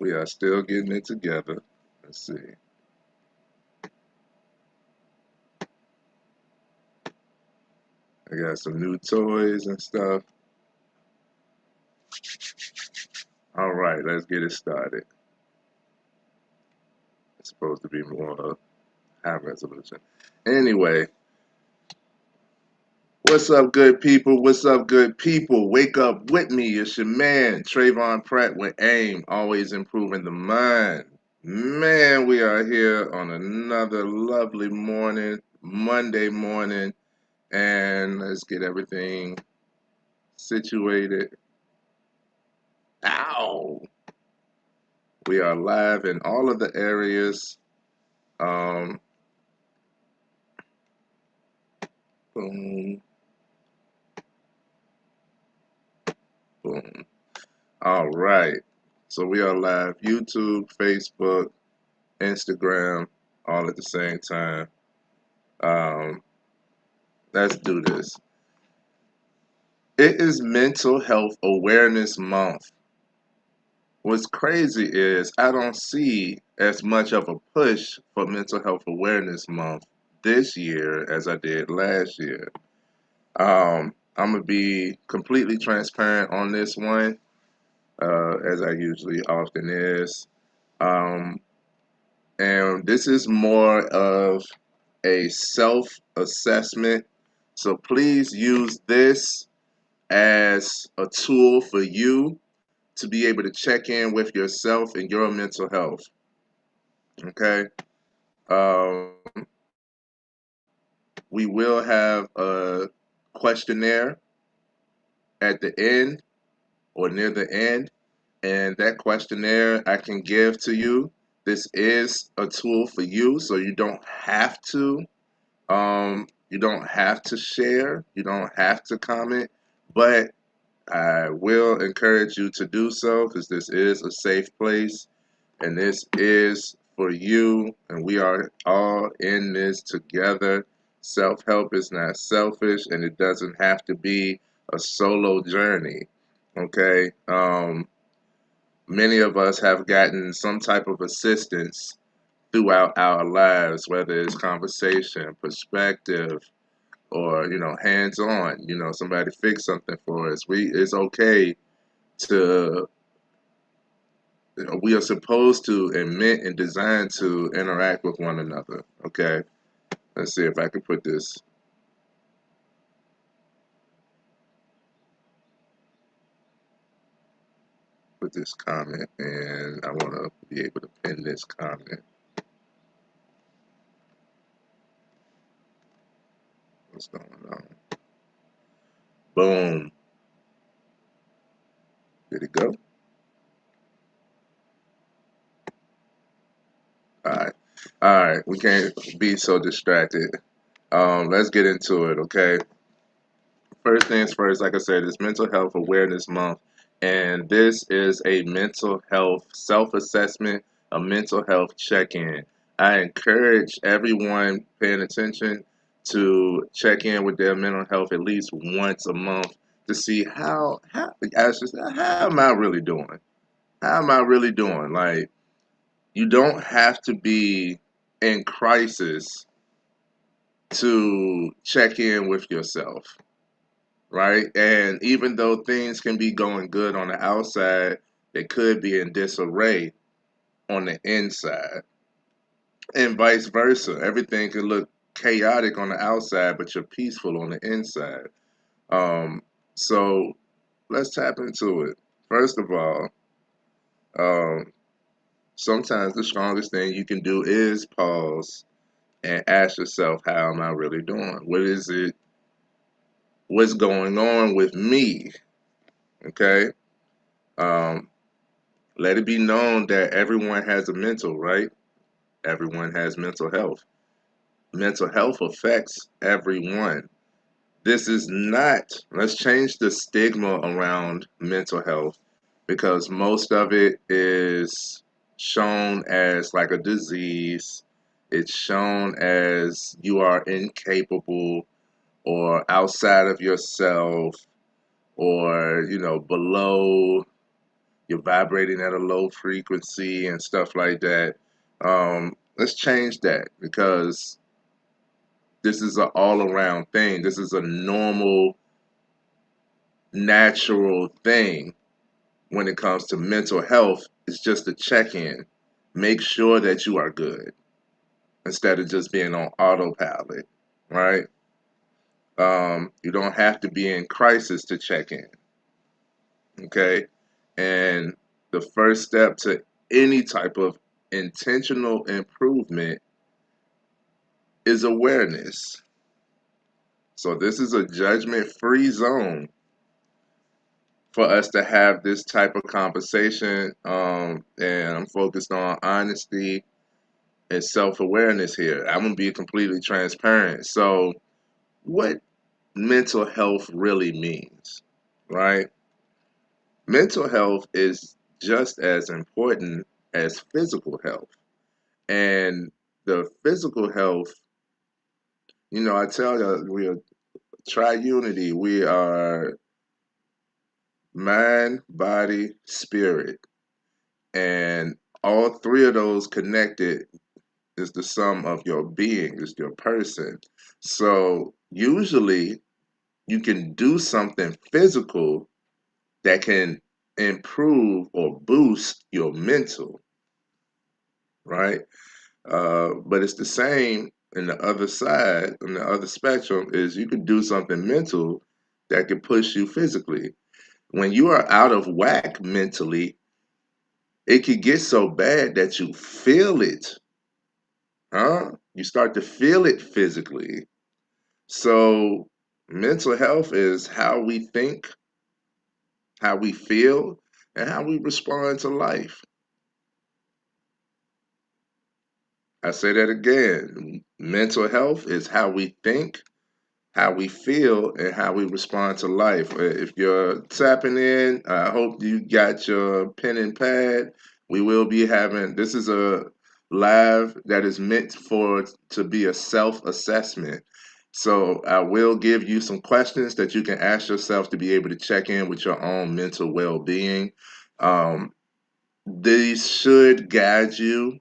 We are still getting it together. Let's see. I got some new toys and stuff. All right, let's get it started. It's supposed to be more high resolution. Anyway, what's up, good people? What's up, good people? Wake up with me. It's your man, Trayvon Pratt with AIM, always improving the mind. Man, we are here on another lovely morning, Monday morning, and let's get everything situated. Ow! We are live in all of the areas. Um, boom, boom. All right. So we are live YouTube, Facebook, Instagram, all at the same time. Um, let's do this. It is Mental Health Awareness Month. What's crazy is I don't see as much of a push for Mental Health Awareness Month this year as I did last year. I'm gonna be completely transparent on this one, as I usually often is. Um, and this is more of a self-assessment. So please use this as a tool for you to be able to check in with yourself and your mental health. Okay. Um, we will have a questionnaire at the end or near the end, and that questionnaire I can give to you. This is a tool for you, so you don't have to. You don't have to share. You don't have to comment, but I will encourage you to do so because this is a safe place and this is for you, and we are all in this together. Self help is not selfish, and it doesn't have to be a solo journey. Okay. Many of us have gotten some type of assistance throughout our lives, whether it's conversation, perspective, or hands on. Somebody fix something for us. It's okay to we are supposed to and meant and designed to interact with one another. Okay, let's see if I can put this comment, and I want to be able to pin this comment. What's going on? Boom. Did it go? All right. All right. We can't be so distracted. Let's get into it. Okay. First things first, like I said, it's Mental Health Awareness Month, and this is a mental health self assessment, a mental health check in. I encourage everyone paying attention to check in with their mental health at least once a month to see how am I really doing? How am I really doing? Like, you don't have to be in crisis to check in with yourself, right? And even though things can be going good on the outside, they could be in disarray on the inside, and vice versa. Everything can look chaotic on the outside, but you're peaceful on the inside. Um, so let's tap into it. First of all, um, sometimes the strongest thing you can do is pause and ask yourself, how am I really doing? What is it? What's going on with me? Okay. Um, Let it be known that everyone has a mental, right? Everyone has mental health. Mental health affects everyone. This is not, let's change the stigma around mental health because most of it is shown as like a disease. It's shown as you are incapable or outside of yourself or, below you're vibrating at a low frequency and stuff like that. Let's change that, because this is an all around thing. This is a normal, natural thing when it comes to mental health. It's just a check in. Make sure that you are good instead of just being on autopilot, right? You don't have to be in crisis to check in, okay? And the first step to any type of intentional improvement is awareness. So, this is a judgment free zone for us to have this type of conversation. And I'm focused on honesty and self awareness here. I'm going to be completely transparent. So, what mental health really means, right? Mental health is just as important as physical health. And the physical health, I tell you, we are triunity. We are mind, body, spirit. And all three of those connected is the sum of your being, is your person. So usually you can do something physical that can improve or boost your mental, right? But it's the same in the other side, on the other spectrum, is you could do something mental that could push you physically. When you are out of whack mentally, it could get so bad that you feel it, huh? You start to feel it physically. So, mental health is how we think, how we feel, and how we respond to life. I say that again. Mental health is how we think, how we feel, and how we respond to life. If you're tapping in, I hope you got your pen and pad. We will be having, this is a live that is meant for to be a self-assessment. So I will give you some questions that you can ask yourself to be able to check in with your own mental well-being. Um, these should guide you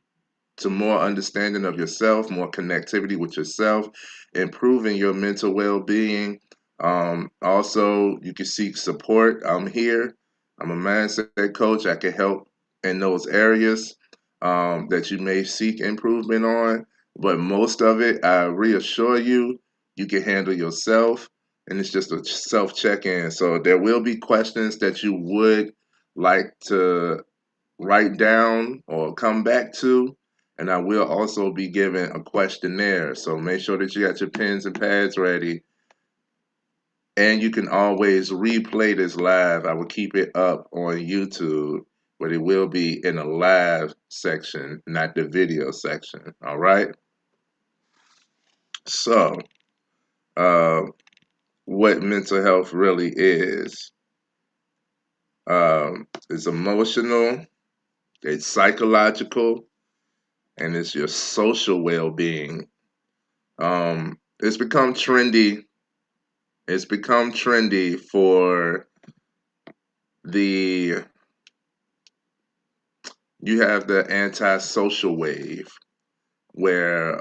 to more understanding of yourself, more connectivity with yourself, improving your mental well being. Also, you can seek support. I'm here. I'm a mindset coach. I can help in those areas that you may seek improvement on. But most of it, I reassure you, you can handle yourself. And it's just a self check in. So there will be questions that you would like to write down or come back to. And I will also be giving a questionnaire. So make sure that you got your pens and pads ready. And you can always replay this live. I will keep it up on YouTube, but it will be in a live section, not the video section. All right. So, uh, what mental health really is, it's emotional, it's psychological, and it's your social well being. It's become trendy. It's become trendy for the you have the anti-social wave where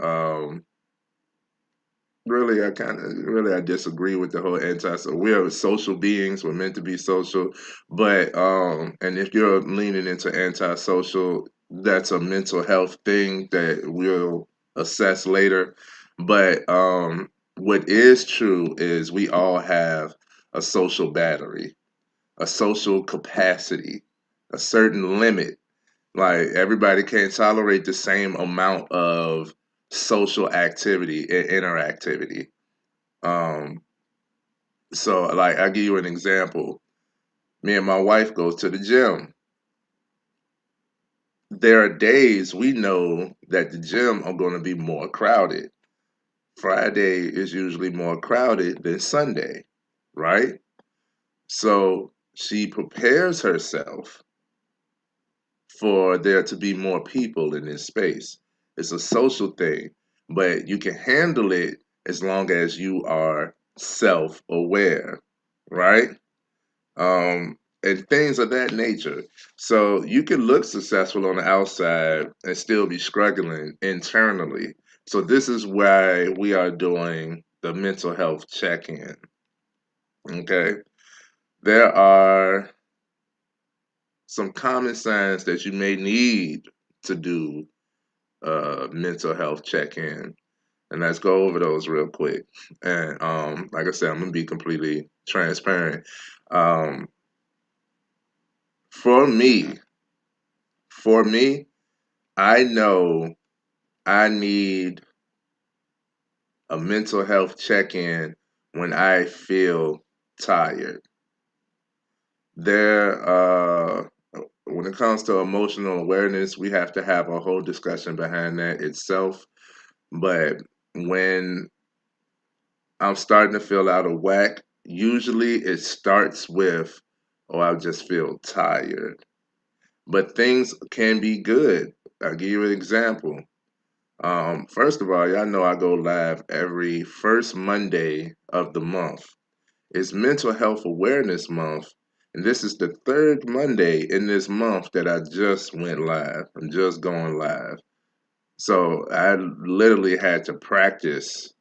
really I disagree with the whole anti. So we are social beings. We're meant to be social, but and if you're leaning into anti-social, that's a mental health thing that we'll assess later. But what is true is we all have a social battery, a social capacity, a certain limit. Like everybody can't tolerate the same amount of social activity and interactivity. Um, so like I'll give you an example. Me and my wife goes to the gym. There are days we know that the gym are going to be more crowded. Friday is usually more crowded than Sunday, right? So she prepares herself for there to be more people in this space. It's a social thing, but you can handle it as long as you are self aware, right? and things of that nature. So you can look successful on the outside and still be struggling internally. So this is why we are doing the mental health check-in. Okay. There are some common signs that you may need to do a mental health check-in. And let's go over those real quick. And like I said, I'm gonna be completely transparent. Um, for me, for me, I know I need a mental health check-in when I feel tired. There, when it comes to emotional awareness, we have to have a whole discussion behind that itself. But when I'm starting to feel out of whack, usually it starts with, oh, I just feel tired. But things can be good. I'll give you an example. First of all, y'all know I go live every first Monday of the month. It's Mental Health Awareness Month, and this is the third Monday in this month that I just went live. I'm just going live. So I literally had to practice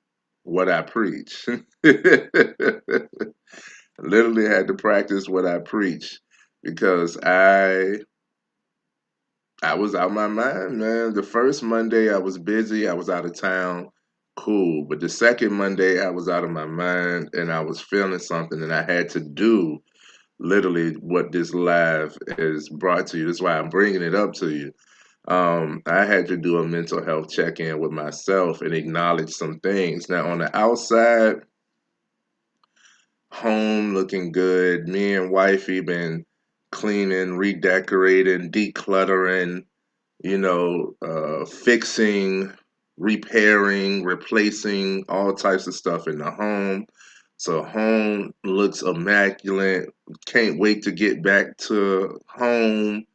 what I preach. Literally had to practice what I preach because I was out my mind, man. The first Monday I was busy, I was out of town, cool. But the second Monday I was out of my mind and I was feeling something and I had to do literally what this live is brought to you. That's why I'm bringing it up to you. I had to do a mental health check-in with myself and acknowledge some things. Now on the outside, home looking good. Me and wifey been cleaning, redecorating, decluttering, fixing, repairing, replacing all types of stuff in the home. So home looks immaculate. Can't wait to get back to home.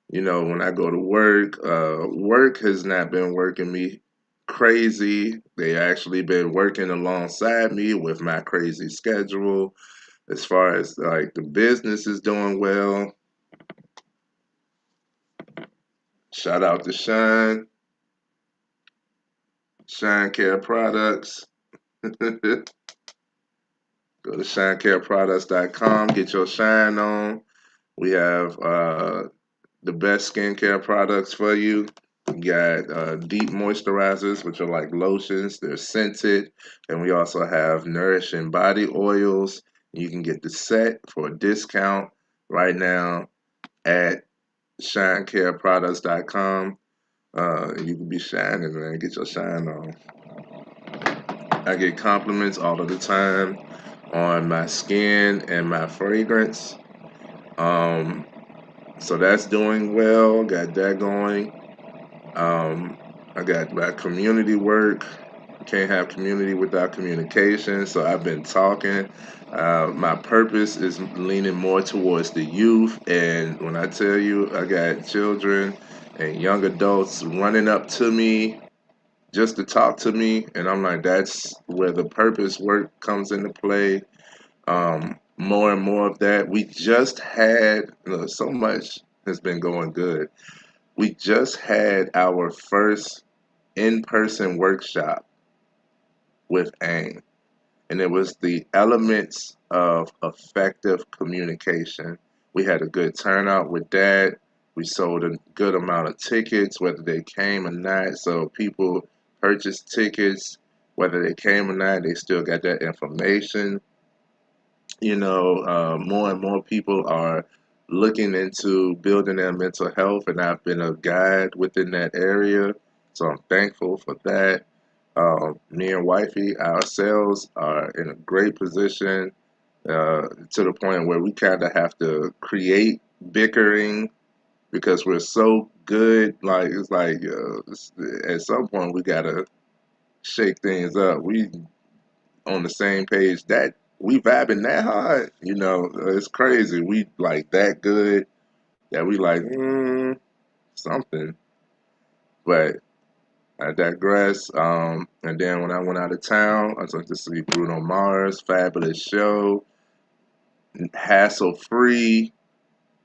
When I go to work, work has not been working me crazy. They actually been working alongside me with my crazy schedule. As far as like the business is doing well. Shout out to Shine Care Products. Go to shinecareproducts.com, get your shine on. We have the best skincare products for you. We got deep moisturizers, which are like lotions. They're scented. And we also have nourishing body oils. You can get the set for a discount right now at shinecareproducts.com. You can be shining, man. Get your shine on. I get compliments all of the time on my skin and my fragrance. Um, so that's doing well. Got that going. Um, I got my community work. Can't have community without communication. So I've been talking. My purpose is leaning more towards the youth. And when I tell you, I got children and young adults running up to me just to talk to me. And I'm like, that's where the purpose work comes into play. More and more of that. We just had, so much has been going good. We just had our first in-person workshop with AIM, and it was the elements of effective communication. We had a good turnout with that. We sold a good amount of tickets, whether they came or not. So people purchased tickets, whether they came or not, they still got that information. More and more people are looking into building their mental health, and I've been a guide within that area. So I'm thankful for that. Me and wifey ourselves are in a great position to the point where we kind of have to create bickering because we're so good. Like it's like at some point we gotta shake things up. We on the same page that we vibing that hard. It's crazy. We like that good that we like something. But I digress. And then when I went out of town, I took to see Bruno Mars, fabulous show, hassle free.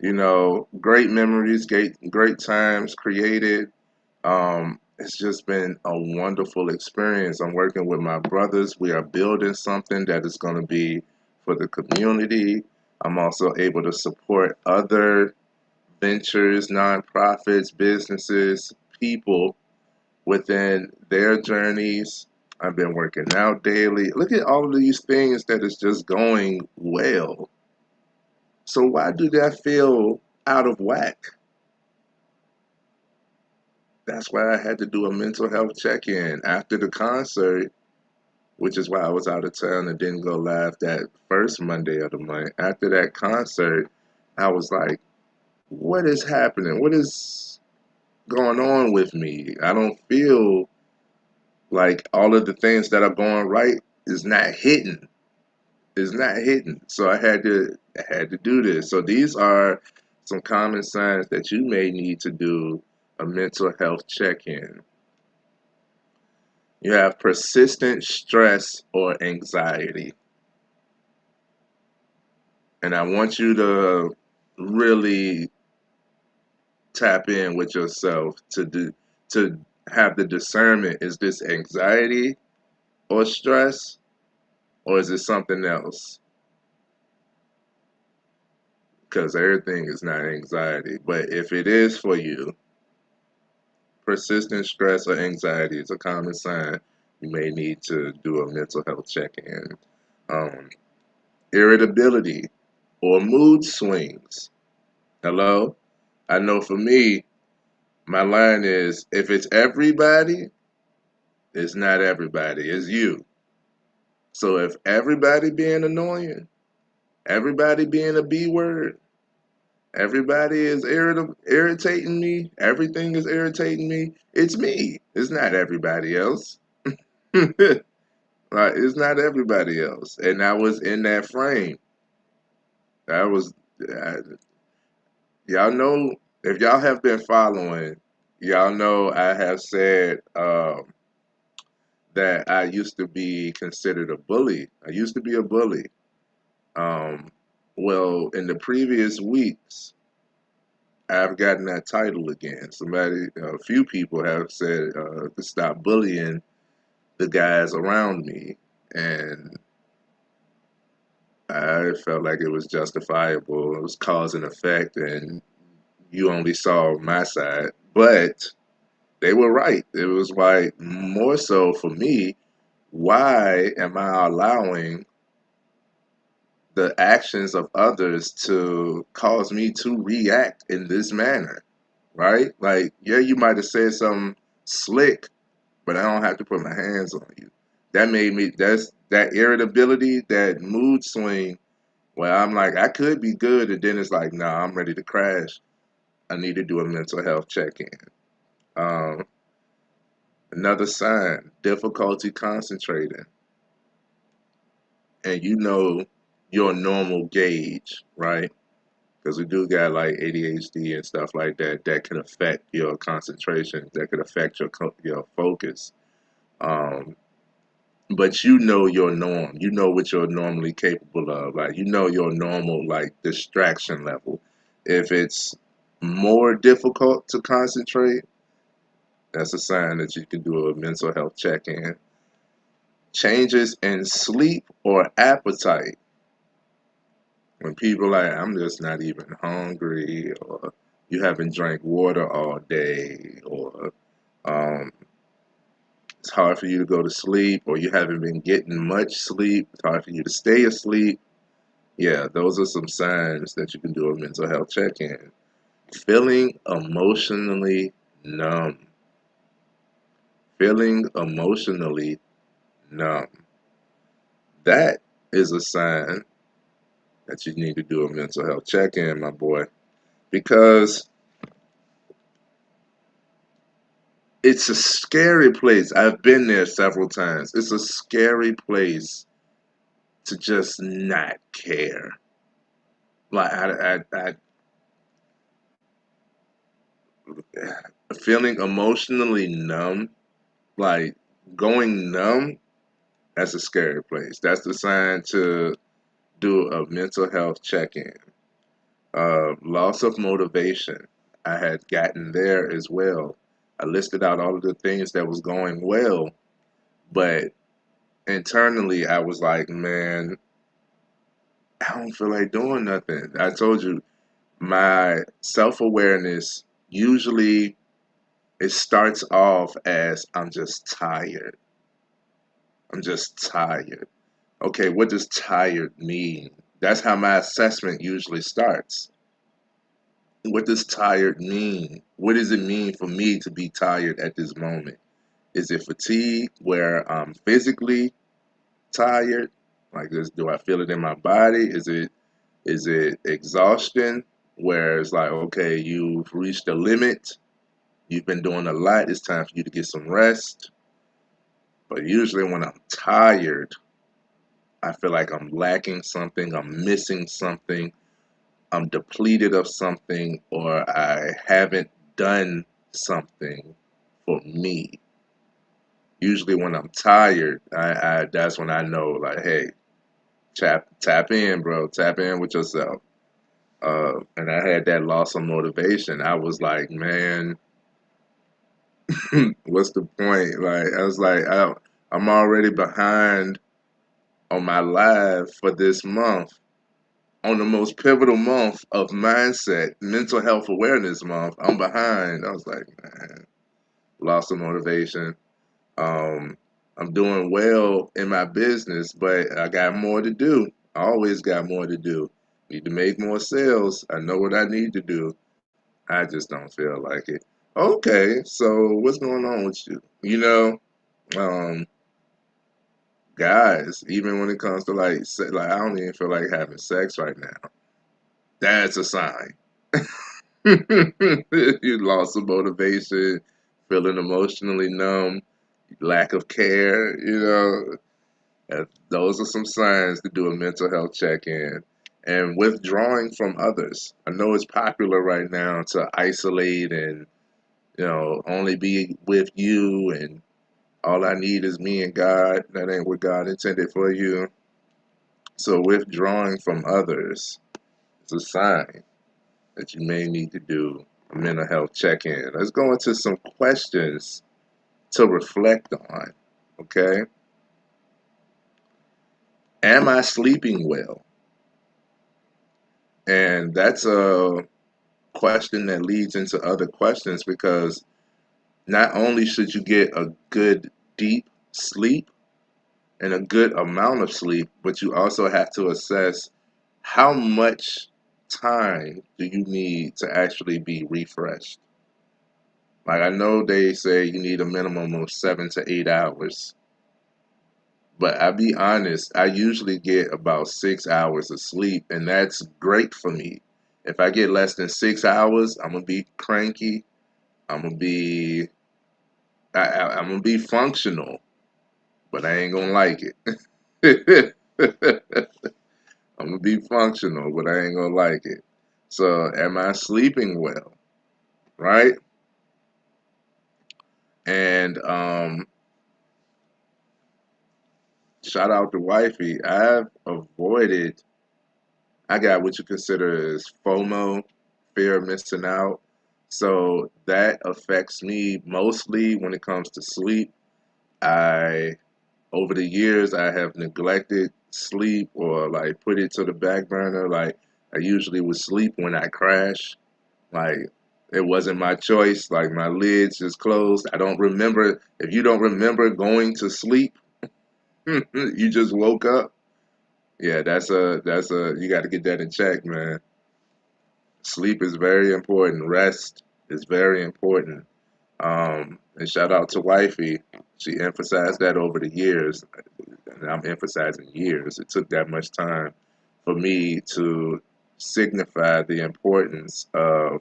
Great memories, great times created. It's just been a wonderful experience. I'm working with my brothers. We are building something that is going to be for the community. I'm also able to support other ventures, nonprofits, businesses, people within their journeys. I've been working out daily. Look at all of these things that is just going well. So why do that feel out of whack? That's why I had to do a mental health check-in after the concert, which is why I was out of town and didn't go live that first Monday of the month. After that concert, I was like, what is happening? What is going on with me? I don't feel like all of the things that are going right is not hitting. Is not hitting. So I had to do this. So these are some common signs that you may need to do a mental health check-in. You have persistent stress or anxiety. And I want you to really tap in with yourself to have the discernment. Is this anxiety or stress, or is it something else? Because everything is not anxiety. But if it is for you, persistent stress or anxiety is a common sign you may need to do a mental health check-in. Um, Irritability or mood swings. Hello? I know for me, my line is if it's everybody, it's not everybody, it's you. So if everybody being annoying, everybody being a B word, everybody is irritating me, everything is irritating me, it's me. It's not everybody else. Like, it's not everybody else. And I was in that frame. I was, I, y'all know, if y'all have been following, y'all know I have said that I used to be considered a bully. I used to be a bully. Um, well, in the previous weeks, I've gotten that title again. A few people have said to stop bullying the guys around me. And I felt like it was justifiable. It was cause and effect, and you only saw my side. But they were right. It was like more so for me, why am I allowing the actions of others to cause me to react in this manner? Right? Like, yeah, you might have said something slick, but I don't have to put my hands on you. That's that irritability, that mood swing. Well, I'm like, I could be good, and then it's like, nah, I'm ready to crash. I need to do a mental health check-in. Um, Another sign, difficulty concentrating. And you know your normal gauge, right? Because we do got like ADHD and stuff like that that can affect your concentration, that could affect your focus. Um, but you know your norm. You know what you're normally capable of. Like you know your normal like distraction level. If it's more difficult to concentrate, that's a sign that you can do a mental health check-in. Changes in sleep or appetite. When people like, I'm just not even hungry, or you haven't drank water all day, or um, it's hard for you to go to sleep, or you haven't been getting much sleep, it's hard for you to stay asleep. Yeah, those are some signs that you can do a mental health check-in. Feeling emotionally numb. Feeling emotionally numb. That is a sign that you need to do a mental health check-in, my boy, because it's a scary place. I've been there several times. It's a scary place to just not care. Like feeling emotionally numb, like going numb. That's a scary place. That's the sign to do a mental health check-in. Loss of motivation. I had gotten there as well. I listed out all of the things that was going well, but internally I was like, man, I don't feel like doing nothing. I told you my self-awareness usually it starts off as I'm just tired. I'm just tired. Okay, what does tired mean? That's how my assessment usually starts. What does tired mean? What does it mean for me to be tired at this moment? Is it fatigue where I'm physically tired? Like this, do I feel it in my body? Is it exhaustion where it's like, okay, you've reached a limit, you've been doing a lot, it's time for you to get some rest. But usually when I'm tired, I feel like I'm lacking something, I'm missing something, I'm depleted of something, or I haven't done something for me. Usually when I'm tired, I that's when I know like, hey, tap in, bro, tap in with yourself. And I had that loss of motivation. I was like, man, what's the point? Like, I was like, I'm already behind on my live for this month, on the most pivotal month of mindset, mental health awareness month. I'm behind. I was like, man, loss of motivation. Um, I'm doing well in my business, but I got more to do. I always got more to do. Need to make more sales. I know what I need to do. I just don't feel like it. Okay, so what's going on with you? Um, guys, even when it comes to like I don't even feel like having sex right now. That's a sign. You lost some motivation, feeling emotionally numb, lack of care, those are some signs to do a mental health check-in. And withdrawing from others. I know it's popular right now to isolate and, only be with you and all I need is me and God. That ain't what God intended for you. So withdrawing from others is a sign that you may need to do a mental health check-in. Let's go into some questions to reflect on. Okay? Am I sleeping well? And that's a question that leads into other questions because not only should you get a good deep sleep and a good amount of sleep, but you also have to assess how much time do you need to actually be refreshed. Like I know they say you need a minimum of 7 to 8 hours, but I'll be honest, I usually get about 6 hours of sleep, and that's great for me. If I get less than 6 hours, I'm gonna be cranky. I'm gonna be I'm gonna be functional, but I ain't gonna like it. I'm gonna be functional, but I ain't gonna like it. So, am I sleeping well? Right? And shout out to wifey. I got what you consider as FOMO, fear of missing out. So that affects me mostly when it comes to sleep. I Over the years I have neglected sleep or like put it to the back burner. Like I usually would sleep when I crash. Like it wasn't my choice. Like my lids just closed. I don't remember. If you don't remember going to sleep, you just woke up. Yeah, that's a you got to get that in check, man. Sleep is very important. Rest is very important. And shout out to wifey. She emphasized that over the years, and I'm emphasizing years. It took that much time for me to signify the importance of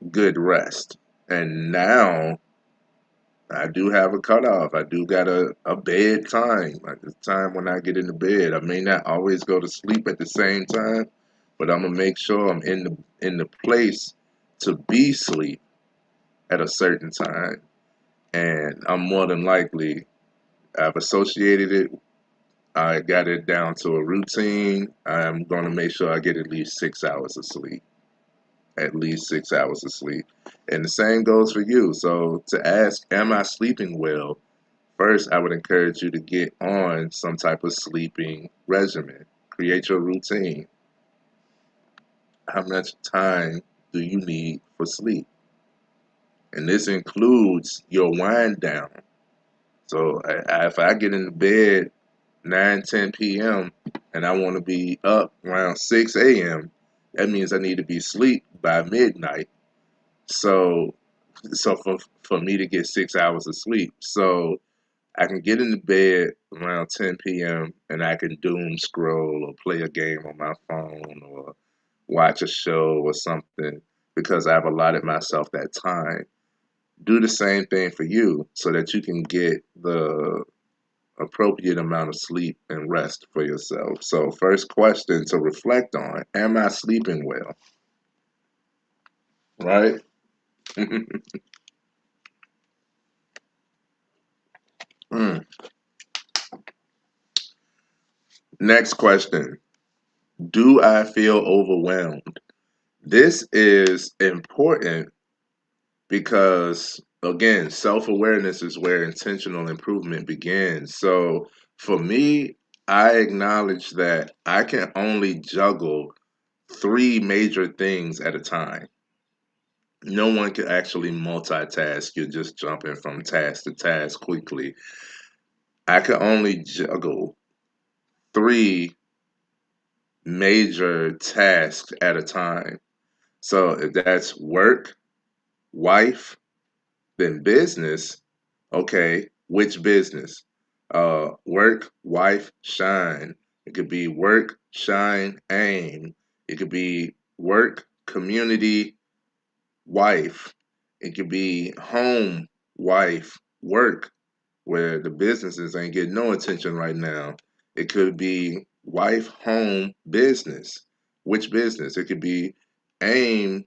good rest. And now I do have a cutoff. I do got a bed time, like the time when I get into bed. I may not always go to sleep at the same time, but I'm gonna make sure I'm in the place to be sleep at a certain time. And I'm more than likely I've associated it I got it down to a routine. I'm going to make sure I get at least 6 hours of sleep. At least 6 hours of sleep. And the same goes for you. So to ask, am I sleeping well? First, I would encourage you to get on some type of sleeping regimen. Create your routine. How much time do you need for sleep? And this includes your wind down. So if I get into bed 9, 10 p.m. and I want to be up around 6 a.m., that means I need to be asleep by midnight. So, so for me to get 6 hours of sleep, so I can get into bed around 10 p.m. and I can doom scroll or play a game on my phone or watch a show or something because I've allotted myself that time. Do the same thing for you so that you can get the appropriate amount of sleep and rest for yourself. So, first question to reflect on, am I sleeping well? Right? Mm. Next question, do I feel overwhelmed? This is important because, again, self awareness is where intentional improvement begins. So, for me, I acknowledge that I can only juggle three major things at a time. No one can actually multitask. You're just jumping from task to task quickly. I can only juggle three major tasks at a time. So if that's work, wife, then business, okay, which business? Work, wife, shine. It could be work, shine, aim. It could be work, community, wife. It could be home, wife, work, where the businesses ain't getting no attention right now. It could be wife, home, business. Which business? It could be aim,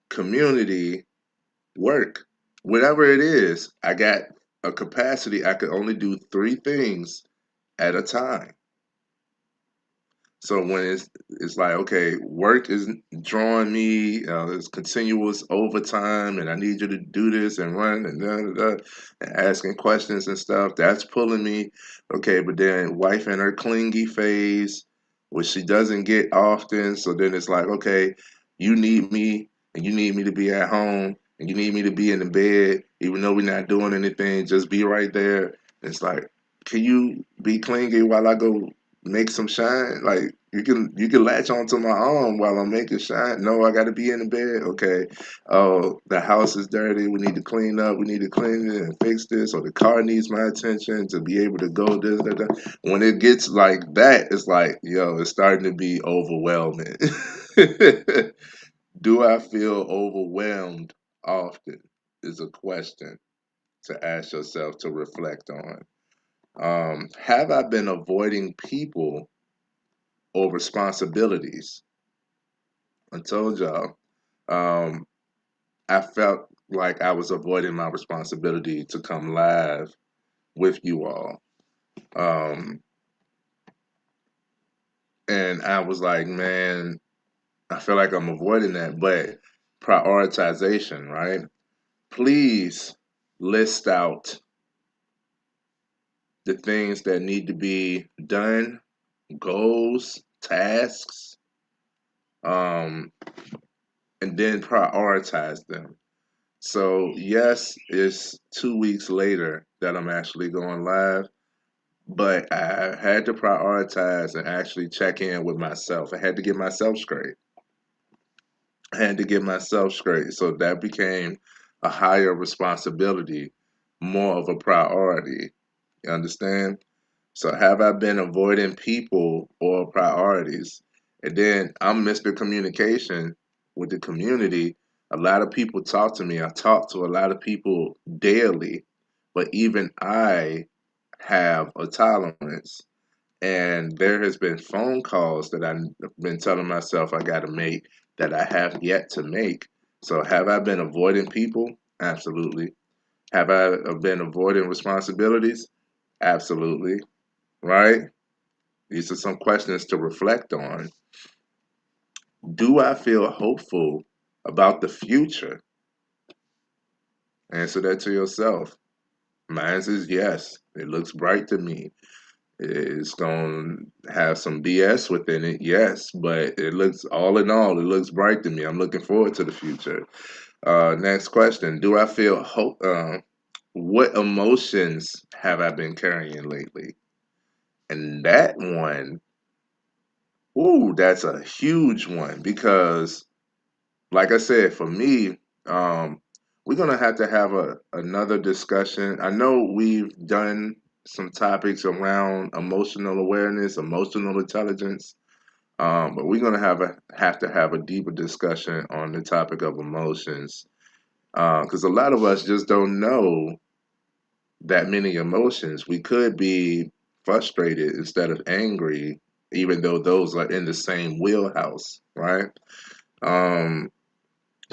community, work. Whatever it is, I got a capacity. I could only do three things at a time. So when it's like, okay, work is drawing me, it's continuous overtime, and I need you to do this and run and da, da, da, and asking questions and stuff. That's pulling me. Okay, but then wife in her clingy phase, which she doesn't get often. So then it's like, okay, you need me, and you need me to be at home, and you need me to be in the bed, even though we're not doing anything. Just be right there. It's like, can you be clingy while I go make some shine? Like you can latch onto my arm while I'm making shine. No, I got to be in the bed. Okay. Oh, the house is dirty. We need to clean up. We need to clean it and fix this. Or the car needs my attention to be able to go this. Da, da. When it gets like that, it's like, yo, it's starting to be overwhelming. Do I feel overwhelmed often? Is a question to ask yourself to reflect on. Have I been avoiding people or responsibilities? I told y'all, um, I felt like I was avoiding my responsibility to come live with you all. Um, and I was like, man, I feel like I'm avoiding that, but prioritization, right? Please list out the things that need to be done, goals, tasks, um, and then prioritize them. So, yes, it's 2 weeks later that I'm actually going live, but I had to prioritize and actually check in with myself. I had to get myself straight. I had to get myself straight. So that became a higher responsibility, more of a priority. You understand? So have I been avoiding people or priorities? And then I'm Mr. Communication with the community. A lot of people talk to me. I talk to a lot of people daily, but even I have a tolerance. And there has been phone calls that I've been telling myself I got to make that I have yet to make. So have I been avoiding people? Absolutely. Have I been avoiding responsibilities? Absolutely. right? These are some questions to reflect on. Do I feel hopeful about the future? Answer that to yourself. Mine is yes. It looks bright to me. It's going to have some BS within it, yes, but it looks, all in all, it looks bright to me. I'm looking forward to the future. Next question. Do I feel hope? What emotions have I been carrying lately? And that one, ooh, that's a huge one because, like I said, for me, um, we're gonna have to have another discussion. I know we've done some topics around emotional awareness, emotional intelligence, but we're gonna have to have a deeper discussion on the topic of emotions because a lot of us just don't know that many emotions. We could be frustrated instead of angry, even though those are in the same wheelhouse, right? Um,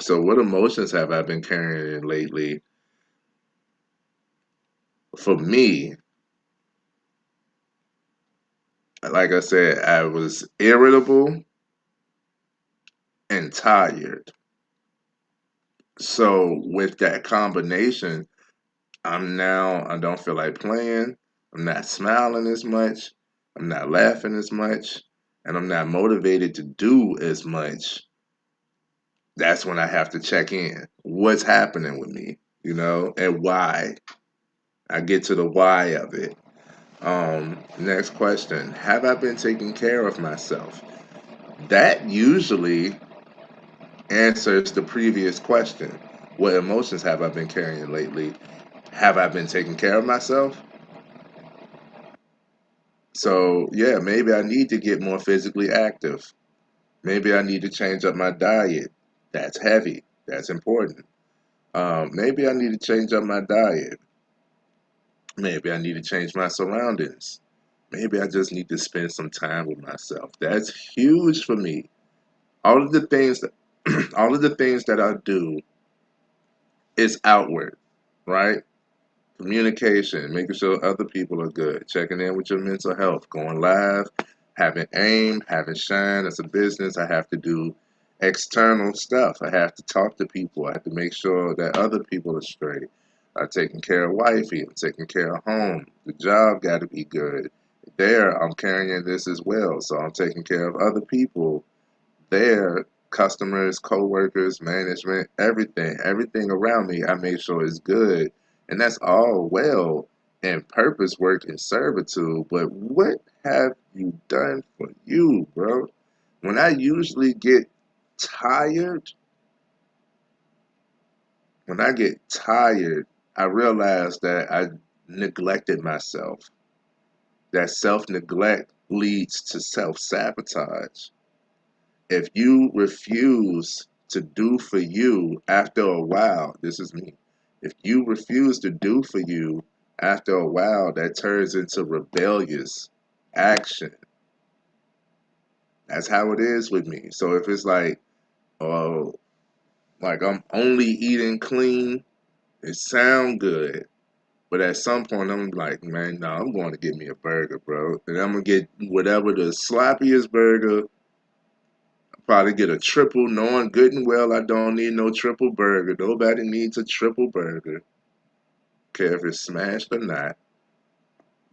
so, what emotions have I been carrying lately? For me, like I said, I was irritable and tired. So, with that combination, I don't feel like playing. I'm not smiling as much. I'm not laughing as much. And I'm not motivated to do as much. That's when I have to check in. What's happening with me, and why? I get to the why of it. Next question. Have I been taking care of myself? That usually answers the previous question. What emotions have I been carrying lately? Have I been taking care of myself? So, yeah, maybe I need to get more physically active. Maybe I need to change up my diet. That's heavy. That's important. Maybe I need to change up my diet. Maybe I need to change my surroundings. Maybe I just need to spend some time with myself. That's huge for me. All of the things that all of the things that I do is outward, right? Communication, making sure other people are good, checking in with your mental health, going live, having aim, having shine. As a business, I have to do external stuff. I have to talk to people. I have to make sure that other people are straight. I'm taking care of wifey. I'm taking care of home. The job got to be good. There, I'm carrying this as well. So I'm taking care of other people there, customers, co-workers, management, everything around me, I make sure is good. And that's all well and purpose work and servitude. But what have you done for you, bro? When I usually get tired, when I get tired, I realize that I neglected myself. That self-neglect leads to self-sabotage. If you refuse to do for you after a while, this is me. If you refuse to do for you after a while, that turns into rebellious action. That's how it is with me. So if it's oh, like I'm only eating clean, it sound good. But at some point, I'm like, man, no, I'm going to get me a burger, bro. And I'm going to get whatever the sloppiest burger. Probably get a triple, knowing good and well I don't need no triple burger. Nobody needs a triple burger, care if it's smashed or not.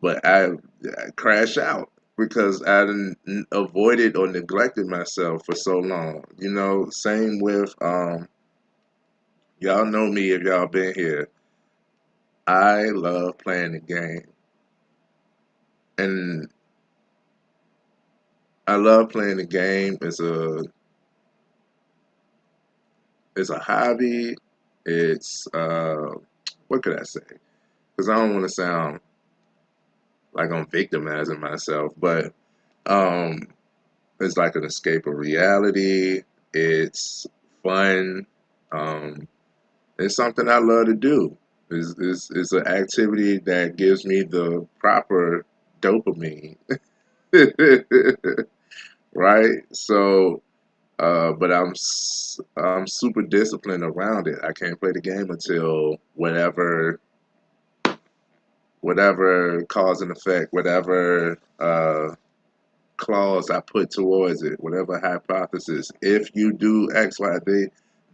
But I crash out because I didn't avoided or neglected myself for so long. Same with y'all know me if y'all been here. I love playing the game, and I love playing the game. It's a hobby. It's what could I say? Because I don't want to sound like I'm victimizing myself, but um, it's like an escape of reality. It's fun. Um, it's something I love to do. It's an activity that gives me the proper dopamine, right? So, but I'm super disciplined around it. I can't play the game until whatever cause and effect, whatever clause I put towards it, whatever hypothesis. If you do X, Y, Z,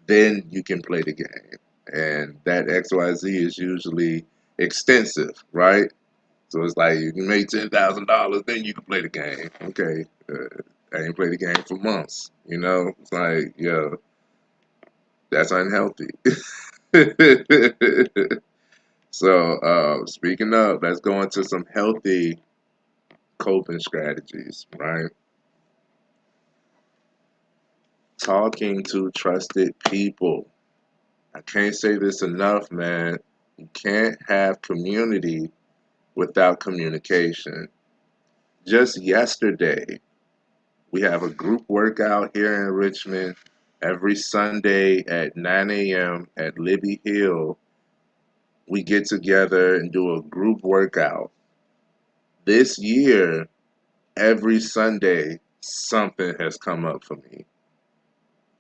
then you can play the game. And that X, Y, Z is usually extensive, right? So it's like you can make $10,000, then you can play the game. Okay, I ain't played the game for months. You know, it's like, yo, that's unhealthy. So, speaking of, let's go into some healthy coping strategies, right? Talking to trusted people. I can't say this enough, man. You can't have community without communication. Just yesterday, we have a group workout here in Richmond every Sunday at 9 a.m. at Libby Hill. We get together and do a group workout. This year, every Sunday, something has come up for me.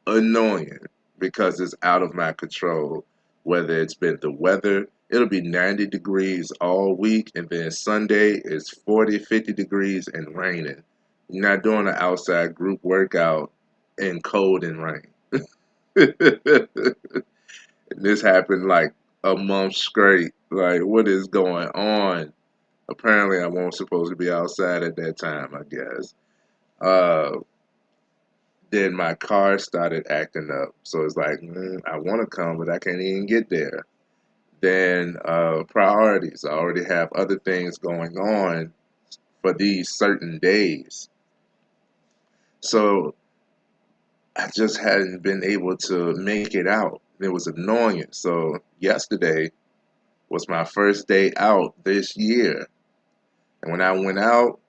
Annoying because it's out of my control. Whether it's been the weather, it'll be 90 degrees all week, and then Sunday is 40, 50 degrees and raining. You're not doing an outside group workout in cold and rain. And this happened like a month straight. Like, what is going on? Apparently, I wasn't supposed to be outside at that time, I guess. Uh, then my car started acting up. So it's like, I want to come, but I can't even get there. Then priorities. I already have other things going on for these certain days. So I just hadn't been able to make it out. It was annoying. So yesterday was my first day out this year. And when I went out,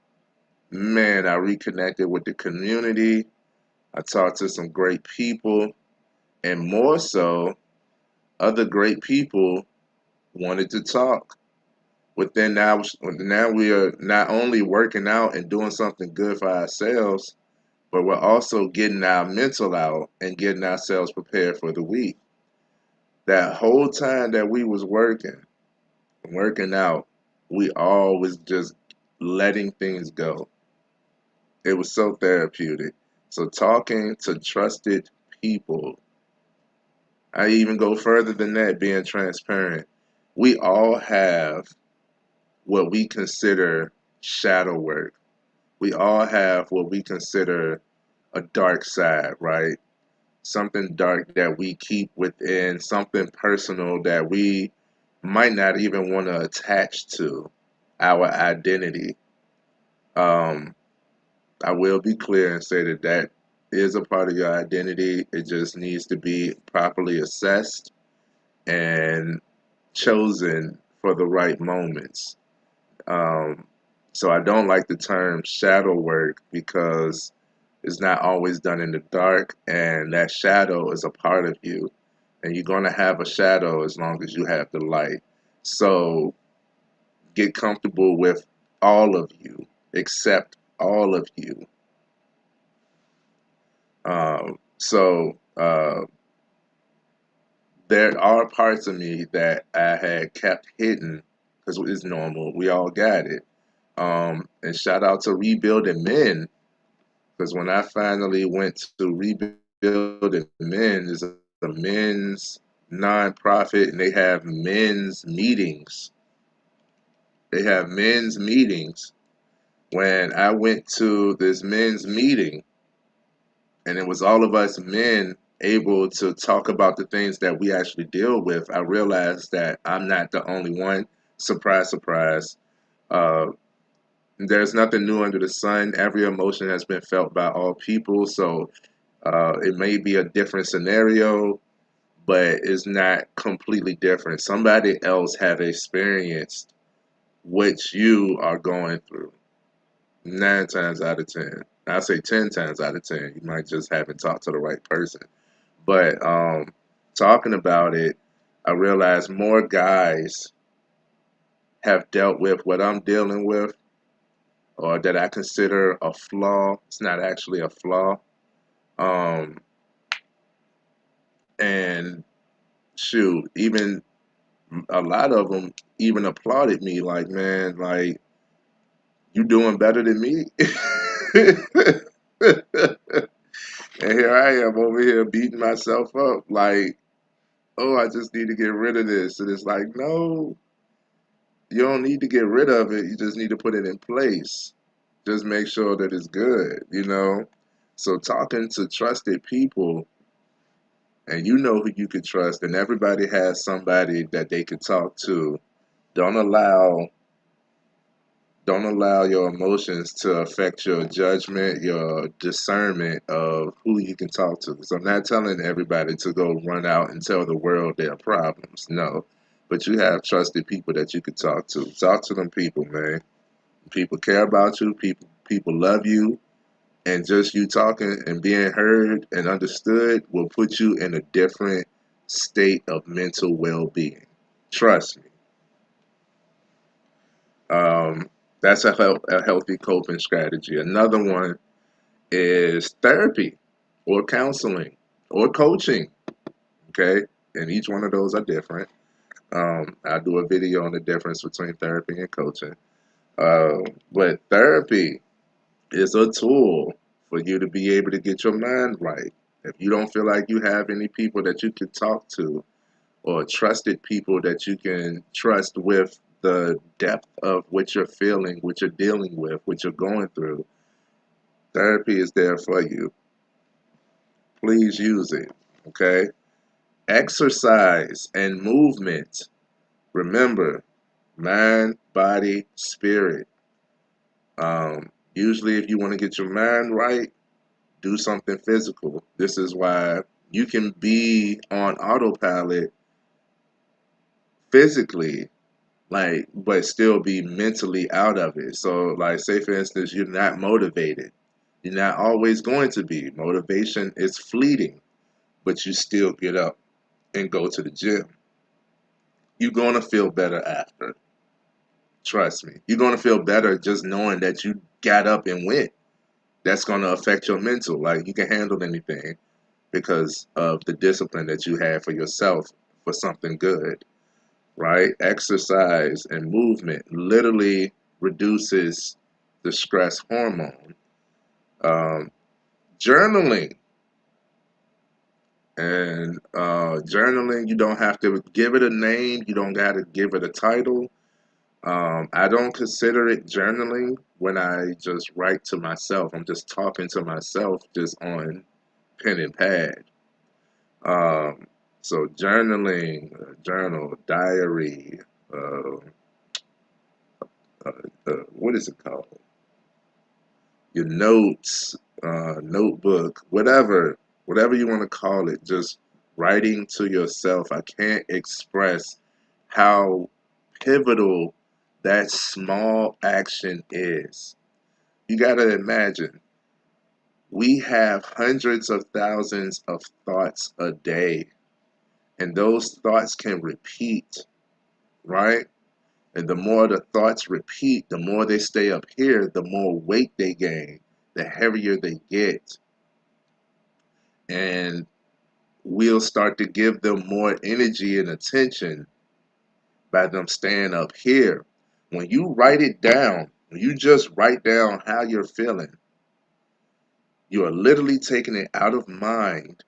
man, I reconnected with the community. I talked to some great people. And more so, other great people wanted to talk. But then now we are not only working out and doing something good for ourselves, but we're also getting our mental out and getting ourselves prepared for the week. That whole time that we was working out, we all was just letting things go. It was so therapeutic. So talking to trusted people, I even go further than that, being transparent. We all have what we consider shadow work. We all have what we consider a dark side, right? Something dark that we keep within, something personal that we might not even want to attach to our identity. Um, I will be clear and say that that is a part of your identity. It just needs to be properly assessed and chosen for the right moments. Um, so I don't like the term shadow work because it's not always done in the dark, and that shadow is a part of you. And you're going to have a shadow as long as you have the light. So get comfortable with all of you, accept all of you. So there are parts of me that I had kept hidden because it's normal. We all got it. And shout out to Rebuilding Men, because when I finally went to Rebuilding Men, it's a men's nonprofit, and they have men's meetings. They have men's meetings. When I went to this men's meeting, and it was all of us men able to talk about the things that we actually deal with, I realized that I'm not the only one. Surprise, surprise. Uh, there's nothing new under the sun. Every emotion has been felt by all people. So it may be a different scenario, but it's not completely different. Somebody else have experienced what you are going through. 9 times out of 10. I say 10 times out of 10. You might just haven't talked to the right person. But talking about it, I realized more guys have dealt with what I'm dealing with, or that I consider a flaw. It's not actually a flaw. Um, and shoot, even A lot of them even applauded me, like, man, like, you doing better than me. And here I am over here beating myself up, like, oh, I just need to get rid of this. And it's like, no, you don't need to get rid of it. You just need to put it in place. Just make sure that it's good, you know? So talking to trusted people, and you know who you can trust, and everybody has somebody that they can talk to. Don't allow don't allow your emotions to affect your judgment, your discernment of who you can talk to. So I'm not telling everybody to go run out and tell the world their problems. No. But you have trusted people that you can talk to. Talk to them people, man. People care about you, people love you, and just you talking and being heard and understood will put you in a different state of mental well-being. Trust me. Um, that's a healthy coping strategy. Another one is therapy or counseling or coaching. Okay, and each one of those are different. I'll do a video on the difference between therapy and coaching. But therapy is a tool for you to be able to get your mind right. If you don't feel like you have any people that you can talk to or trusted people that you can trust with the depth of what you're feeling, what you're dealing with, what you're going through, therapy is there for you. Please use it. Okay? Exercise and movement. Remember, mind, body, spirit. Usually, if you want to get your mind right, do something physical. This is why you can be on autopilot physically, like, but still be mentally out of it. So, like, say for instance, you're not motivated. You're not always going to be. Motivation is fleeting, but you still get up and go to the gym. You're going to feel better after. Trust me. You're going to feel better just knowing that you got up and went. That's going to affect your mental. Like, you can handle anything because of the discipline that you have for yourself for something good, right? Exercise and movement literally reduces the stress hormone. Um, Journaling. And journaling, you don't have to give it a name, you don't got to give it a title. I don't consider it journaling when I just write to myself. I'm just talking to myself just on pen and pad. Um, so journaling, journal, diary, uh, what is it called? Your notes, notebook, whatever you want to call it, just writing to yourself. I can't express how pivotal that small action is. You got to imagine, we have hundreds of thousands of thoughts a day, and those thoughts can repeat, right? And the more the thoughts repeat, the more they stay up here, the more weight they gain, the heavier they get. And we'll start to give them more energy and attention by them staying up here. When you write it down, when you just write down how you're feeling, you are literally taking it out of mind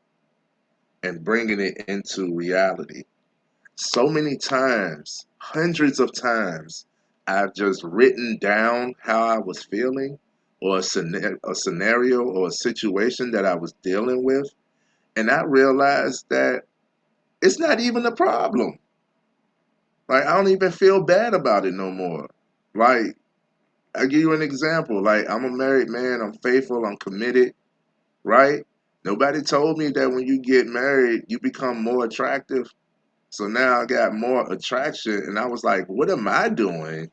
and bringing it into reality. So many times, hundreds of times, I've just written down how I was feeling or a scenario or a situation that I was dealing with. And I realized that it's not even a problem. Like, I don't even feel bad about it no more. Like, I give you an example. Like, I'm a married man, I'm faithful, I'm committed, right? Nobody told me that when you get married, you become more attractive. So now I got more attraction, and I was like, what am I doing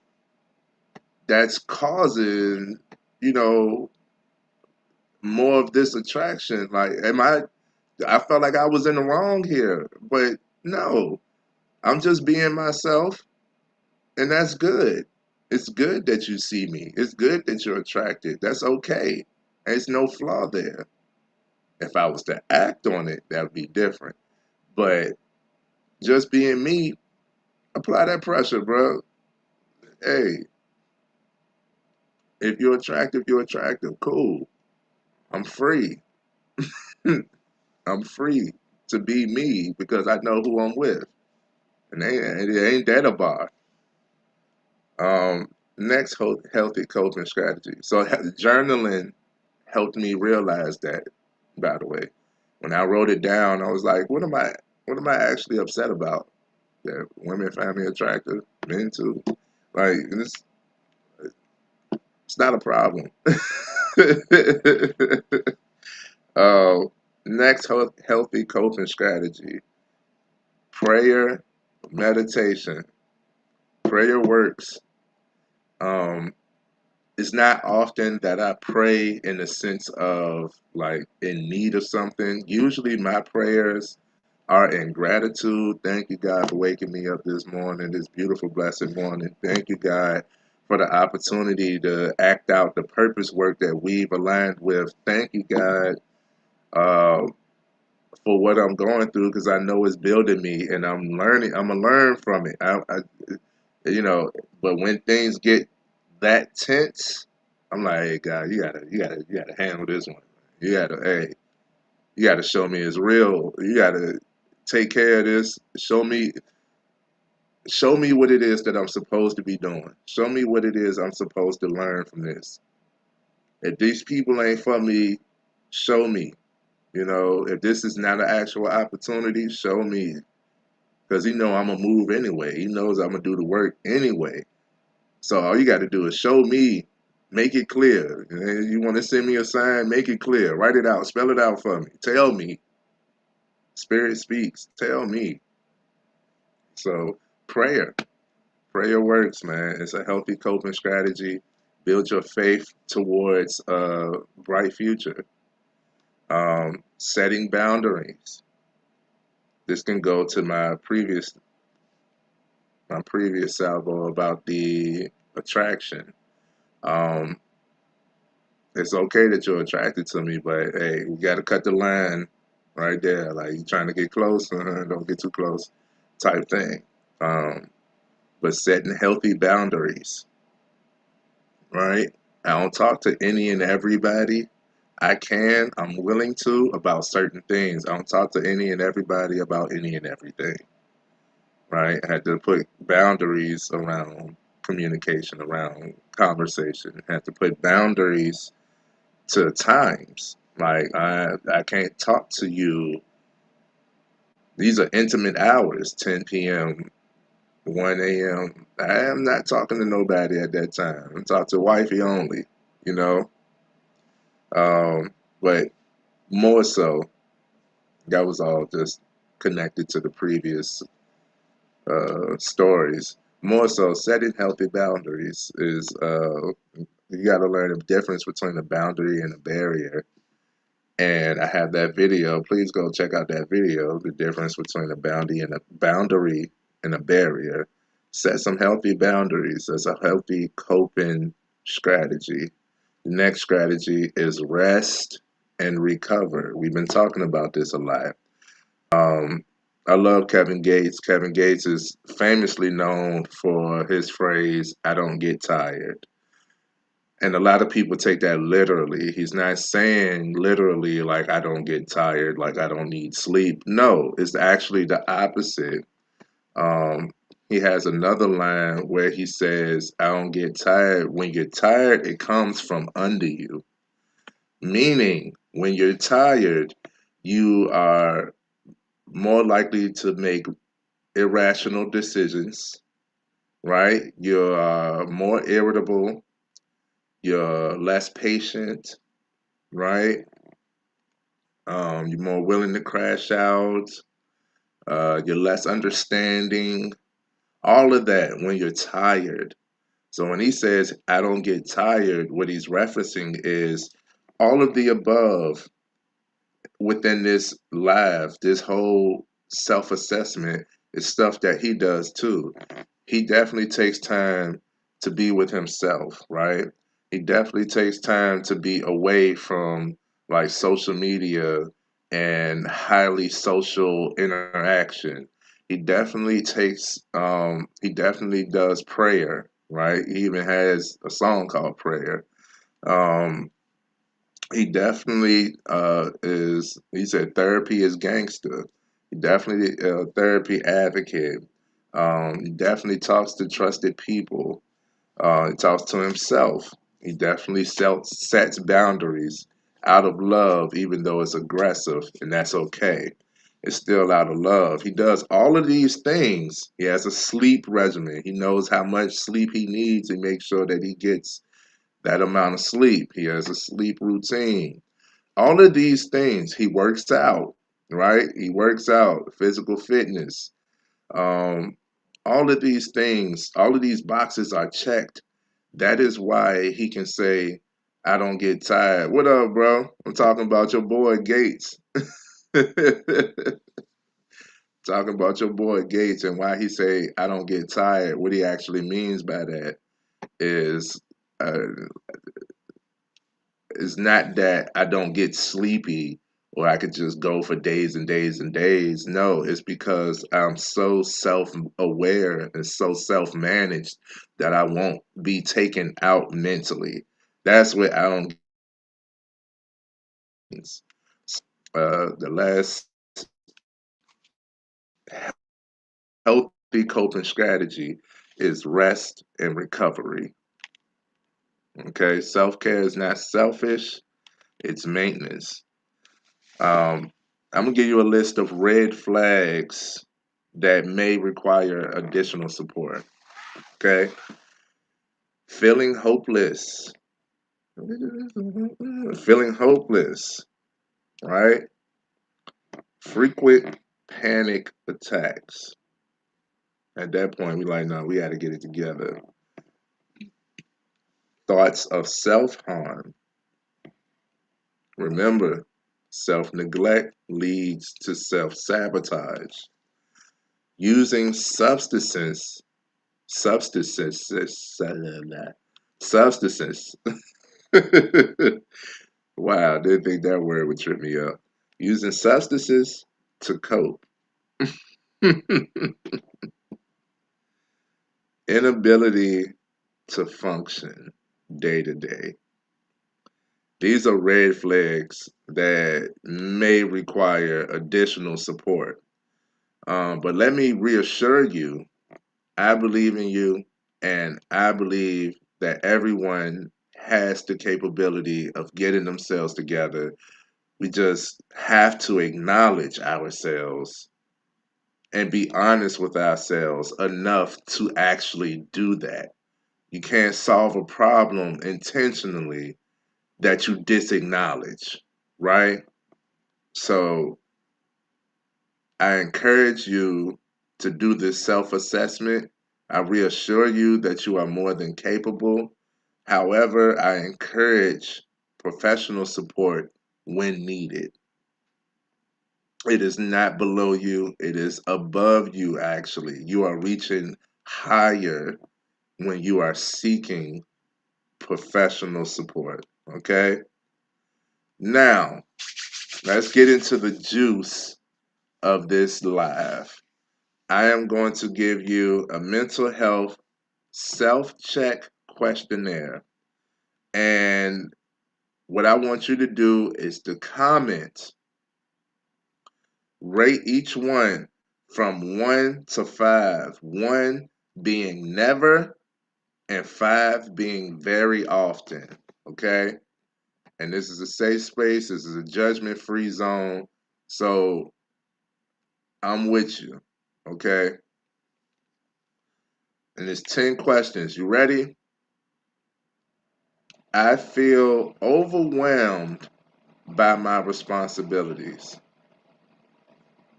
that's causing, you know, more of this attraction? Like, I felt like I was in the wrong here, but no, I'm just being myself, and that's good. It's good that you see me. It's good that you're attracted. That's okay. There's no flaw there. If I was to act on it, that would be different. But just being me, Apply that pressure, bro. Hey, if you're attractive, you're attractive. Cool. I'm free. I'm free to be me because I know who I'm with. And it ain't that a bar. Next, healthy coping strategy. So journaling helped me realize that, by the way. When I wrote it down, I was like, what am I actually upset about? That women find me attractive, men too. Like it's not a problem. uh, next healthy coping strategy: prayer, meditation. Prayer works. Um, it's not often that I pray in the sense of like in need of something. Usually, my prayers are in gratitude. Thank you, God, for waking me up this morning, this beautiful, blessed morning. Thank you, God, for the opportunity to act out the purpose work that we've aligned with. Thank you, God, uh, for what I'm going through because I know it's building me and I'm learning. I'm gonna learn from it. You know, but when things get that tense, I'm like, hey, God, you gotta handle this one. Hey, you gotta show me it's real. You gotta take care of this. Show me what it is that I'm supposed to be doing. Show me what it is I'm supposed to learn from this. If these people ain't for me, show me. You know, if this is not an actual opportunity, show me. Because he know I'm gonna move anyway. He knows I'm gonna do the work anyway. So all you got to do is show me, make it clear. You want to send me a sign, make it clear. Write it out, spell it out for me. Tell me. Spirit speaks. Tell me. So prayer. Prayer works, man. It's a healthy coping strategy. Build your faith towards a bright future. Setting boundaries. This can go to my previous salvo about the attraction. Um, it's okay that you're attracted to me, but hey, we got to cut the line right there. Like you trying to get close, don't get too close, type thing. Um, but setting healthy boundaries, right? I don't talk to any and everybody. I'm willing to about certain things. I don't talk to any and everybody about any and everything, right? I had to put boundaries around communication, around conversation. I had to put boundaries to times. Like I can't talk to you. These are intimate hours, 10 p.m., 1 a.m. I am not talking to nobody at that time. I'm talking to wifey only, you know. But more so, that was all just connected to the previous stories. More so, setting healthy boundaries is you got to learn the difference between a boundary and a barrier. And I have that video. Please go check out that video. The difference between a boundary and a barrier. Set some healthy boundaries. That's a healthy coping strategy. The next strategy is rest and recover. We've been talking about this a lot. Um, I love Kevin Gates. Kevin Gates is famously known for his phrase, I don't get tired. And a lot of people take that literally. He's not saying literally like I don't get tired, like I don't need sleep. No, it's actually the opposite. Um, he has another line where he says, I don't get tired. When you're tired, it comes from under you. Meaning, when you're tired, you are more likely to make irrational decisions, right? You're more irritable, you're less patient, right? You're more willing to crash out. You're less understanding. All of that when you're tired. So when he says, I don't get tired, what he's referencing is all of the above within this live, this whole self assessment is stuff that he does too. He definitely takes time to be with himself, right? He definitely takes time to be away from like social media and highly social interaction. He definitely takes he definitely does prayer, right? He even has a song called Prayer. Um he definitely is, he said therapy is gangster. He definitely therapy advocate. He definitely talks to trusted people. He talks to himself. He definitely sets boundaries out of love, even though it's aggressive, and that's okay. It's still out of love. He does all of these things. He has a sleep regimen. He knows how much sleep he needs. He makes sure that he gets that amount of sleep. He has a sleep routine. All of these things, he works out, right? He works out, physical fitness. Um, all of these things, all of these boxes are checked. That is why he can say, I don't get tired. What up, bro? I'm talking about your boy Gates. Talking about your boy Gates and why he say I don't get tired. What he actually means by that is uh, it's not that I don't get sleepy or I could just go for days and days and days. No, it's because I'm so self aware and so self managed that I won't be taken out mentally. That's what I don't get. The last healthy coping strategy is rest and recovery. Okay, self care is not selfish, it's maintenance. Um, I'm gonna give you a list of red flags that may require additional support. Okay, feeling hopeless, feeling hopeless, right? Frequent panic attacks. At that point, we like, no, we got to get it together. Thoughts of self harm. Remember, self neglect leads to self sabotage. Using substances, substances. Wow, didn't think that word would trip me up. Using substances to cope. Inability to function day to day. These are red flags that may require additional support. But let me reassure you, I believe in you, and I believe that everyone has the capability of getting themselves together. We just have to acknowledge ourselves and be honest with ourselves enough to actually do that. You can't solve a problem intentionally that you disacknowledge, right? So I encourage you to do this self assessment. I reassure you that you are more than capable. However, I encourage professional support when needed. It is not below you, it is above you, actually. You are reaching higher when you are seeking professional support. Okay? Now, let's get into the juice of this live. I am going to give you a mental health self check questionnaire. And what I want you to do is to comment, rate each one from 1 to 5, 1 being never, and 5 being very often. Okay? And this is a safe space, this is a judgment free zone. So I'm with you. Okay? And it's 10 questions. You ready? I feel overwhelmed by my responsibilities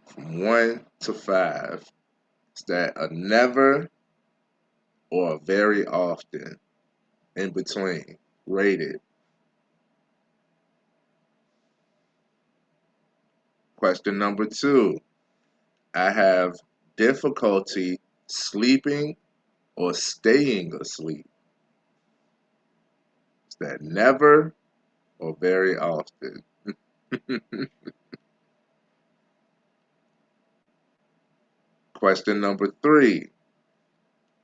from 1 to 5. Is that a never or a very often in between? Rated. Question number 2. I have difficulty sleeping or staying asleep. Is that never or very often? Question number 3.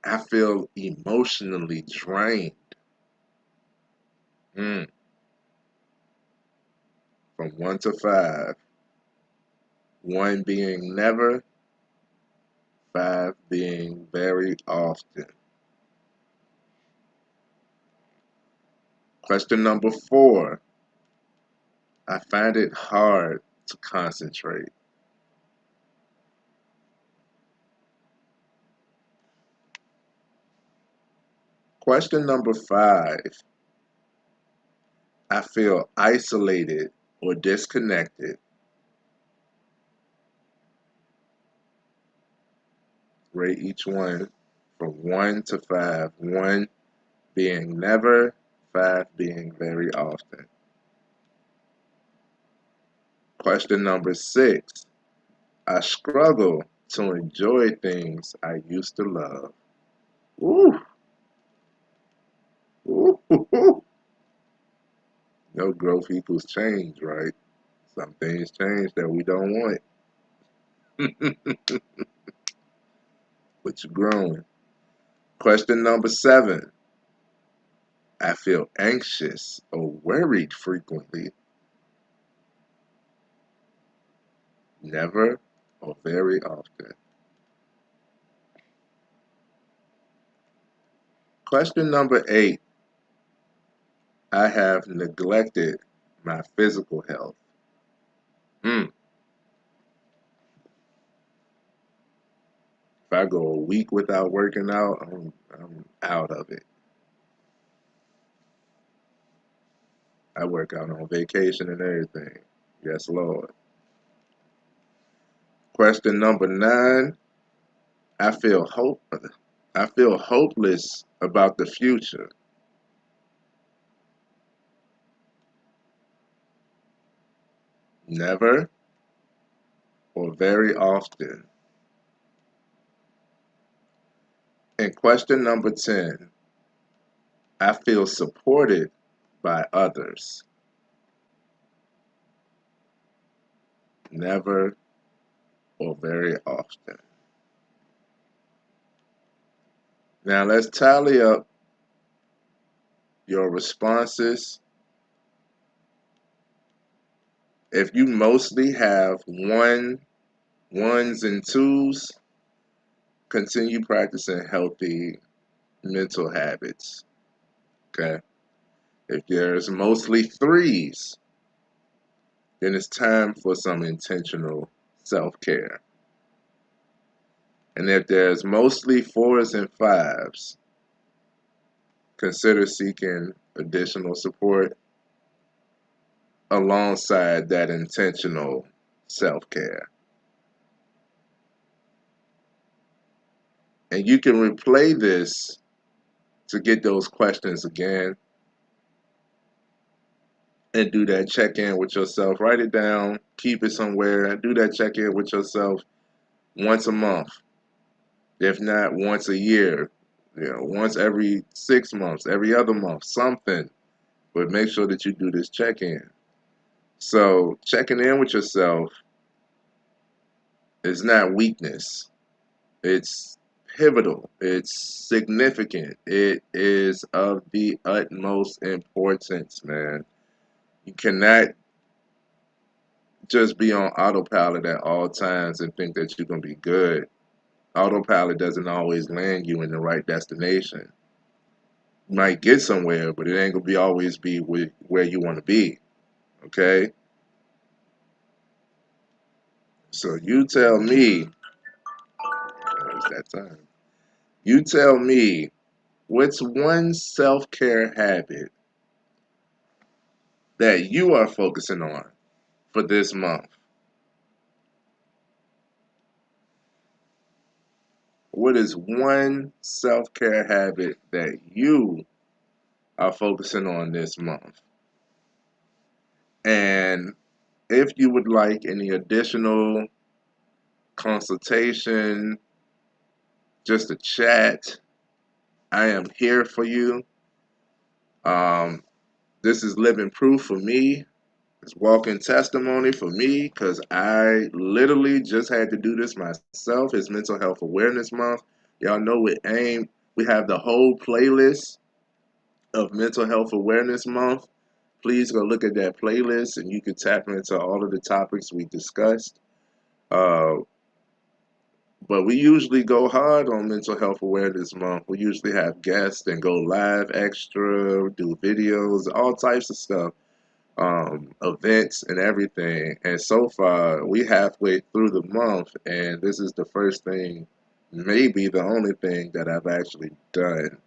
I feel emotionally drained. Hmm. From 1 to 5. 1 being never, 5 being very often. Question number 4. I find it hard to concentrate. Question number 5. I feel isolated or disconnected. Rate each one from 1 to 5. 1 being never, 5 being very often. Question number 6. I struggle to enjoy things I used to love. Ooh, ooh, ooh, ooh. No growth equals change, right? Some things change that we don't want, but you're growing. Question number 7. I feel anxious or worried frequently. Never or very often. Question number 8. I have neglected my physical health. If I go a week without working out, I'm out of it. I work out on vacation and everything. Yes, Lord. Question number 9. I feel hope. I feel hopeless about the future. Never or very often. And question number 10. I feel supported by others. Never or very often. Now let's tally up your responses. If you mostly have ones and twos, continue practicing healthy mental habits. Okay. If there's mostly threes, then it's time for some intentional self-care. And if there's mostly fours and fives, consider seeking additional support alongside that intentional self-care. And you can replay this to get those questions again and do that check-in with yourself. Write it down, keep it somewhere, and do that check-in with yourself once a month, if not once a year, once every 6 months, every other month, something. But make sure that you do this check-in. So checking in with yourself is not weakness. It's pivotal. It's significant. It is of the utmost importance, man. You cannot just be on autopilot at all times and think that you're going to be good. Autopilot doesn't always land you in the right destination. You might get somewhere, but it ain't going to be always be where you want to be. Okay? So you tell me, it's that time. You tell me, what's one self-care habit that you are focusing on for this month? What is one self-care habit that you are focusing on this month? And if you would like any additional consultation, just a chat, I am here for you. This is living proof for me. It's walking testimony for me because I literally just had to do this myself. It's Mental Health Awareness Month. Y'all know with AIM, we have the whole playlist of Mental Health Awareness Month. Please go look at that playlist and you can tap into all of the topics we discussed. Uh, but we usually go hard on Mental Health Awareness Month. We usually have guests and go live extra, do videos, all types of stuff, events and everything. And so far, we halfway through the month, and this is the first thing, maybe the only thing that I've actually done.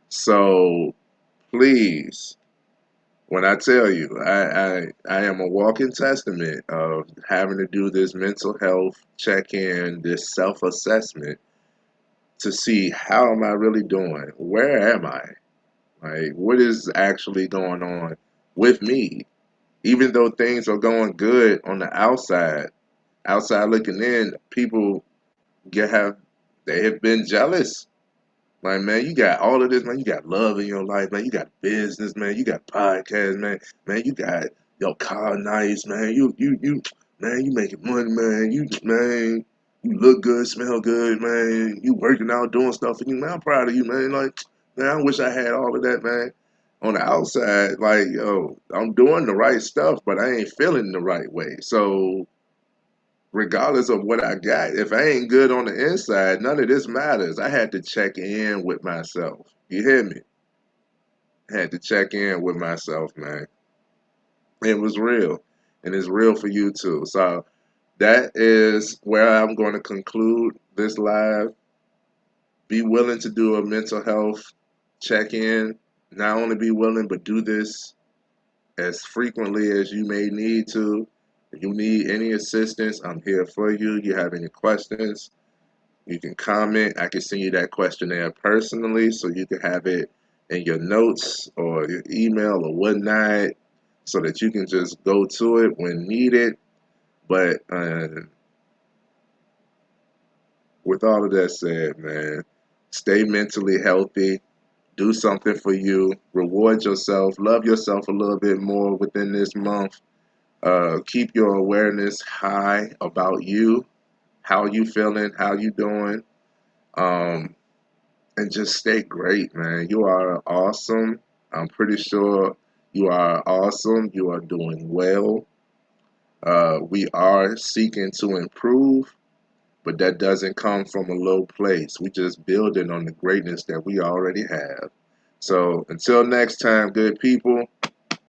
So please, when I tell you, I am a walking testament of having to do this mental health check-in, this self-assessment to see how am I really doing? Where am I? Like, what is actually going on with me? Even though things are going good on the outside looking in, people get have they have been jealous. Like, man, you got all of this, man. You got love in your life, man. You got business, man. You got podcasts, man. Man, you got your car nice, man. Man, you making money, man. You look good, smell good, man. You working out, doing stuff for you, man. I'm proud of you, man. Like, man, I wish I had all of that, man. On the outside, like, yo, I'm doing the right stuff, but I ain't feeling the right way. So regardless of what I got, if I ain't good on the inside, none of this matters. I had to check in with myself. You hear me? I had to check in with myself, man. It was real. And it's real for you too. So that is where I'm going to conclude this live. Be willing to do a mental health check in. Not only be willing, but do this as frequently as you may need to. If you need any assistance, I'm here for you. You have any questions, you can comment. I can send you that questionnaire personally so you can have it in your notes or your email or whatnot so that you can just go to it when needed. But with all of that said, man, stay mentally healthy. Do something for you. Reward yourself. Love yourself a little bit more within this month. Keep your awareness high about you, how you feeling, how you doing. Um, and just stay great, man. You are awesome. I'm pretty sure you are awesome. You are doing well. We are seeking to improve, but that doesn't come from a low place. We just building on the greatness that we already have. So until next time, good people,